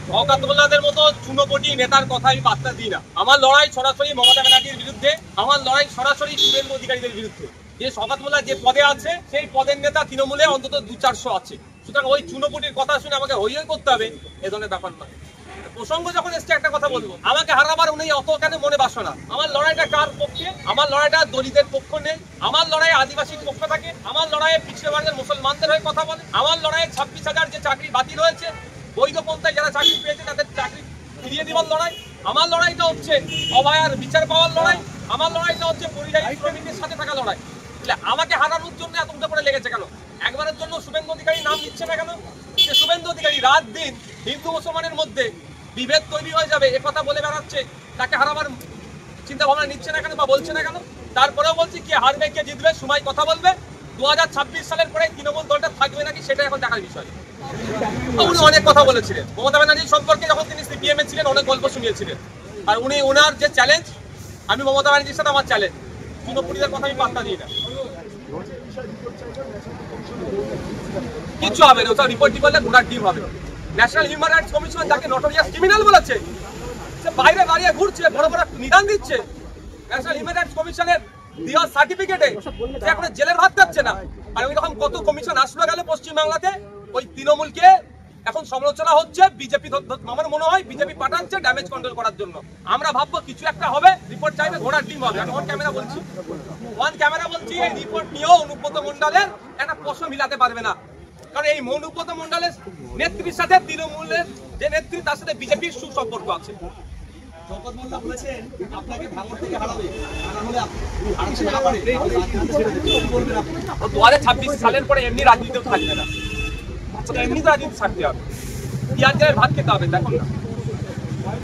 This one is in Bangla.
শওকত মোল্লাদের মতো চুনোপটি নেতার কথা আমি পাত্তা দিই না। আমার লড়াই সরাসরি মমতা ব্যানার্জির বিরুদ্ধে, আমার লড়াই সরাসরি শুভেন্দু অধিকারীদের বিরুদ্ধে। যে শওকত মোল্লা যে পদে আছে সেই পদের নেতা তৃণমূলে অন্তত 200-400 আছে। সুতরাং ওই চুনোপটির কথা শুনে আমাকে হই করতে হবে এ ধরনের ব্যাপার নয়। প্রসঙ্গ যখন এসছে একটা কথা বলবো, আমাকে হারাবার উনি অত কেন মনে বাসনা। আমার লড়াইটা কার পক্ষে? আমার লড়াইটা দলিতের পক্ষ নেই, আমার লড়াই আদিবাসীর পক্ষ থাকে, আমার লড়াইয়ে পিছিয়ে বর্গের মুসলমানদের হয়ে কথা বলে, আমার লড়াইয়ে 26,000 যে চাকরি বাতিল হয়েছে, বৈধ পন্থায় যারা চাকরি পেয়েছে তাদের চাকরি ফিরিয়ে দেওয়ার লড়াই। আমার লড়াইটা হচ্ছে অভয়ার বিচার পাওয়ার লড়াই, আমার লড়াইটা হচ্ছে পরিযায়ী শ্রমিকদের সাথে থাকা লড়াই। আমাকে হারানোর জন্য এত উঠে পড়ে লেগেছে কেন? একবারের জন্য শুভেন্দু অধিকারী নাম নিচ্ছে না কেন? যে শুভেন্দু অধিকারী রাত দিন হিন্দু মুসলমানের মধ্যে বিভেদ তৈরি হয়ে যাবে এ কথা বলে বেড়াচ্ছে, তাকে হারাবার চিন্তা ভাবনা নিচ্ছে না কেন বা বলছে না কেন? তারপরেও বলছি কে হারবে কে জিতবে সময় কথা বলবে। 2026 সালের পরে তৃণমূল দলটা থাকবে নাকি সেটা এখন দেখার বিষয়। উনি অনেক কথা বলেছিলেন মমতা ব্যানার্জি সম্পর্কে, যখন তিনি সিপিএম এ ছিলেন অনেক গল্প শুনিয়েছিলেন। আর উনি ওনার যে চ্যালেঞ্জ, আমি মমতা ব্যানার্জির সাথে আমার চ্যালেঞ্জ, তৃণমূলীদের কথা আমি পাত্তা দিই না। কিছু হবে না, ওটা রিপোর্ট করলে ঘোড়ার ডিম হবে। ন্যাশনাল হিউম্যান রাইটস কমিশন যাকে নটোরিয়াস ক্রিমিনাল বলেছে, সে বাইরে দাঁড়িয়ে ঘুরছে, বড় বড় নিদান দিচ্ছে। ন্যাশনাল হিউম্যান রাইটস কমিশনের দেওয়া সার্টিফিকেটে সে এখন জেলের ভাত খাচ্ছে না। আর ওই রকম কত কমিশন আসলো গেল পশ্চিমবাংলাতে, ওই তৃণমূলকে এখন সমালোচনা হচ্ছে। বিজেপি আমার মনে হয় বিজেপি পাঠাচ্ছে ড্যামেজ কন্ট্রোল করার জন্য। আমরা ভাববো কিছু একটা হবে, রিপোর্ট চাইবে ঘোড়ার ডিম হবে। আমি অন ক্যামেরা বলছি এই রিপোর্ট নিয়েও অনুব্রত মণ্ডলের একটা প্রশ্ন মিলাতে পারবে না। কারণ এই অনুব্রত মণ্ডলের নেত্রীর সাথে তৃণমূলের যে নেত্রী তার সাথে বিজেপির সুসম্পর্ক আছে। শওকত মোল্লা বলেছেন আপনাকে ভাঙড় থেকে হারাবে, 2026 সালের পরে এমনি রাজনীতিও থাকবে না, এমনি তো রাজনীতি থাকতে হবে, পেঁয়াজ ভাত খেতে হবে। দেখুন না